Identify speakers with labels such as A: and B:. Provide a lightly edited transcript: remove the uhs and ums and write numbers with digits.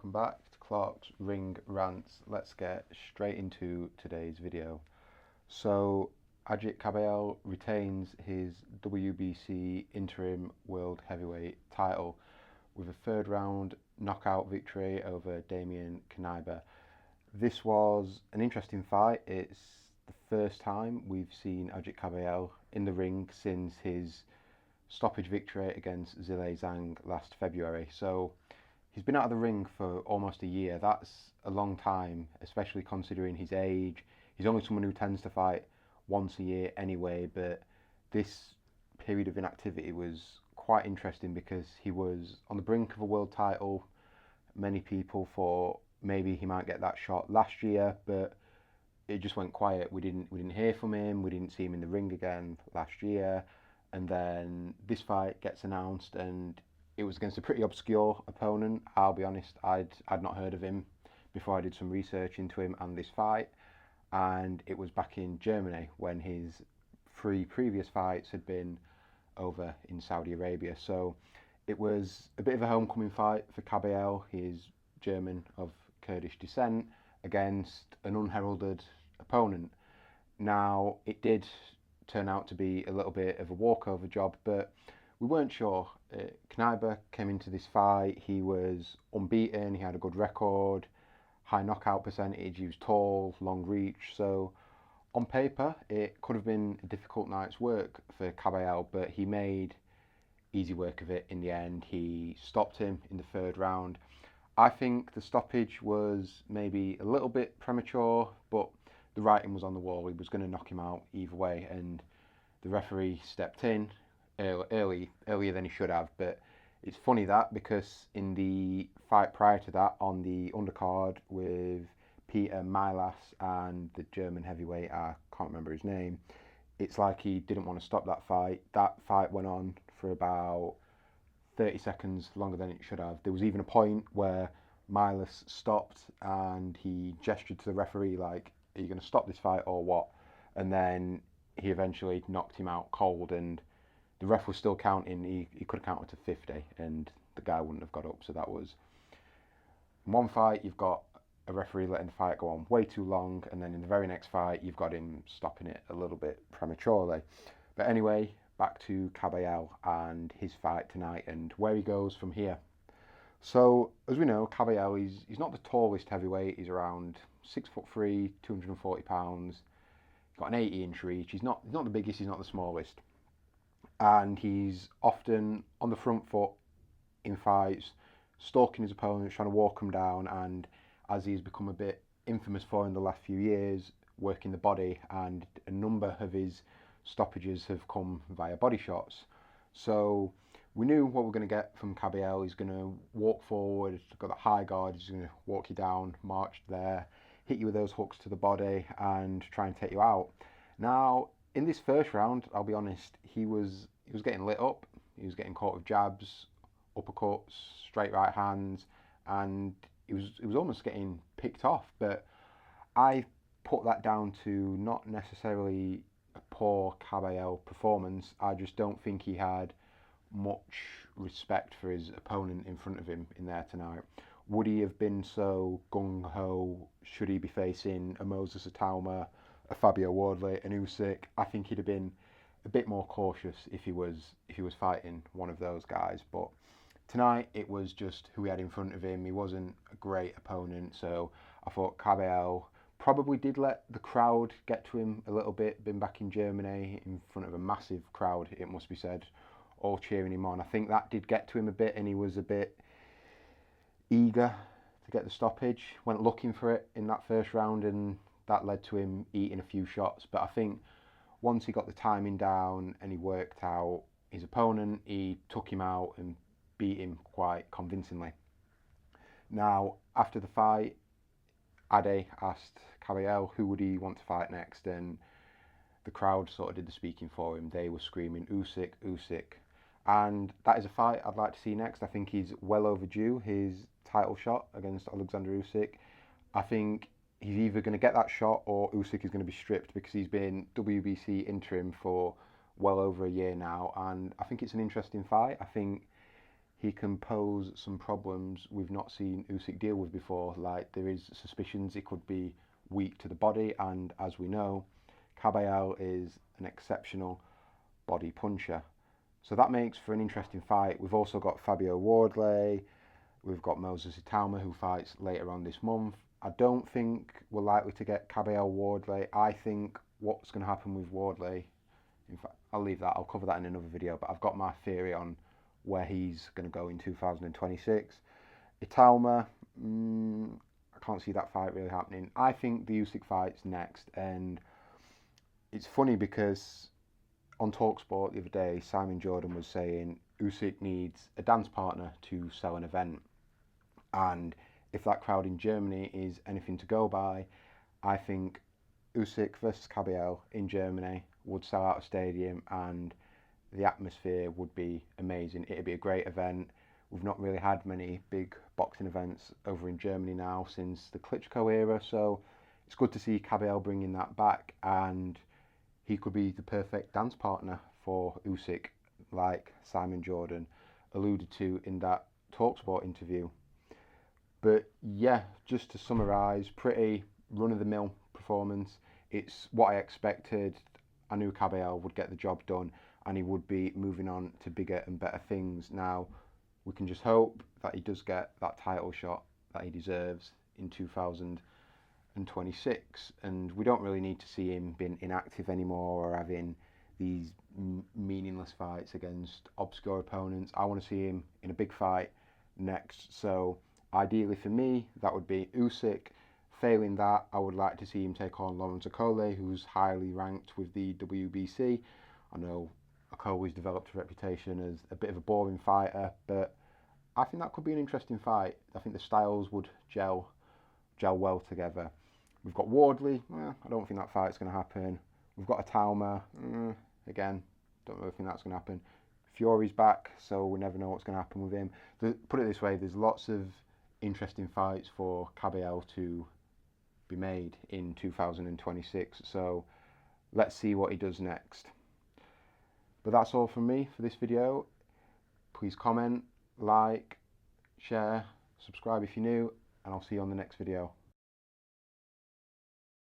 A: welcome back to Clark's Ring Rants. Let's get straight into today's video. So, Agit Kabayel retains his WBC interim world heavyweight title with a third round knockout victory over Damian Knyba. This was an interesting fight. It's the first time we've seen Agit Kabayel in the ring since his stoppage victory against Zhilei Zhang last February. So he's been out of the ring for almost a year. That's a long time, especially considering his age. He's only someone who tends to fight once a year anyway, but this period of inactivity was quite interesting because he was on the brink of a world title. Many people thought maybe he might get that shot last year, but it just went quiet. We didn't hear from him. We didn't see him in the ring again last year. And then this fight gets announced, and it was against a pretty obscure opponent. I'll be honest, I'd not heard of him before I did some research into him and this fight. And it was back in Germany when his 3 previous fights had been over in Saudi Arabia. So it was a bit of a homecoming fight for Kabayel. He is German of Kurdish descent against an unheralded opponent. Now, it did turn out to be a little bit of a walkover job, but we weren't sure. Knyba came into this fight, he was unbeaten, he had a good record, high knockout percentage, he was tall, long reach, so on paper it could have been a difficult night's work for Kabayel, but he made easy work of it in the end. He stopped him in the third round. I think the stoppage was maybe a little bit premature, but the writing was on the wall. He was going to knock him out either way, and the referee stepped in earlier than he should have. But it's funny that because in the fight prior to that, on the undercard with Peter Milas and the German heavyweight, I can't remember his name, it's like he didn't want to stop that fight. That fight went on for about 30 seconds longer than it should have. There was even a point where Milas stopped and he gestured to the referee like, are you going to stop this fight or what? And then he eventually knocked him out cold, and the ref was still counting. He could have counted to 50 and the guy wouldn't have got up. So that was, in one fight you've got a referee letting the fight go on way too long, and then in the very next fight you've got him stopping it a little bit prematurely. But anyway, back to Kabayel and his fight tonight and where he goes from here. So, as we know, Kabayel, he's not the tallest heavyweight. He's around 6'3", 240 pounds. He's got an 80-inch reach. He's not the biggest, he's not the smallest. And he's often on the front foot in fights, stalking his opponents, trying to walk them down, and as he's become a bit infamous for in the last few years, working the body, and a number of his stoppages have come via body shots. So we knew what we're going to get from Kabayel. He's going to walk forward, he's got that high guard, he's going to walk you down, march there, hit you with those hooks to the body and try and take you out. Now, in this first round, I'll be honest, he was getting lit up. He was getting caught with jabs, uppercuts, straight right hands, and he was almost getting picked off. But I put that down to not necessarily a poor Kabayel performance. I just don't think he had much respect for his opponent in front of him in there tonight. Would he have been so gung-ho should he be facing a Moses Atauma, a Fabio Wardley, an Usyk? I think he'd have been a bit more cautious if he was fighting one of those guys. But tonight it was just who he had in front of him. He wasn't a great opponent, so I thought Kabayel probably did let the crowd get to him a little bit. Been back in Germany in front of a massive crowd, it must be said, all cheering him on. I think that did get to him a bit, and he was a bit eager to get the stoppage. Went looking for it in that first round, and that led to him eating a few shots. But I think once he got the timing down and he worked out his opponent, he took him out and beat him quite convincingly. Now, after the fight, Ade asked Kabayel who would he want to fight next, and the crowd sort of did the speaking for him. They were screaming, Usyk, Usyk. And that is a fight I'd like to see next. I think he's well overdue his title shot against Oleksandr Usyk. I think he's either going to get that shot or Usyk is going to be stripped, because he's been WBC interim for well over a year now, and I think it's an interesting fight. I think he can pose some problems we've not seen Usyk deal with before. Like, there is suspicions he could be weak to the body, and as we know, Kabayel is an exceptional body puncher. So that makes for an interesting fight. We've also got Fabio Wardley, we've got Moses Itauma, who fights later on this month. I don't think we're likely to get Kabayel Wardley. I think what's going to happen with Wardley, in fact, I'll leave that, I'll cover that in another video, but I've got my theory on where he's going to go in 2026. Itauma, I can't see that fight really happening. I think the Usyk fight's next, and it's funny because on TalkSport the other day, Simon Jordan was saying Usyk needs a dance partner to sell an event, and if that crowd in Germany is anything to go by, I think Usyk versus Kabayel in Germany would sell out a stadium, and the atmosphere would be amazing. It'd be a great event. We've not really had many big boxing events over in Germany now since the Klitschko era, so it's good to see Kabayel bringing that back, and he could be the perfect dance partner for Usyk, like Simon Jordan alluded to in that TalkSport interview. But yeah, just to summarise, pretty run-of-the-mill performance. It's what I expected. I knew Kabayel would get the job done, and he would be moving on to bigger and better things. Now, we can just hope that he does get that title shot that he deserves in 2026. And we don't really need to see him being inactive anymore or having these meaningless fights against obscure opponents. I want to see him in a big fight next. So ideally for me, that would be Usyk. Failing that, I would like to see him take on Lawrence Okolie, who's highly ranked with the WBC. I know Okolie's developed a reputation as a bit of a boring fighter, but I think that could be an interesting fight. I think the styles would gel well together. We've got Wardley. I don't think that fight's going to happen. We've got Itauma. Again, don't really think that's going to happen. Fury's back, so we never know what's going to happen with him. Put it this way, there's lots of interesting fights for Kabayel to be made in 2026, so let's see what he does next. But that's all from me for this video. Please comment, like, share, subscribe if you're new, and I'll see you on the next video.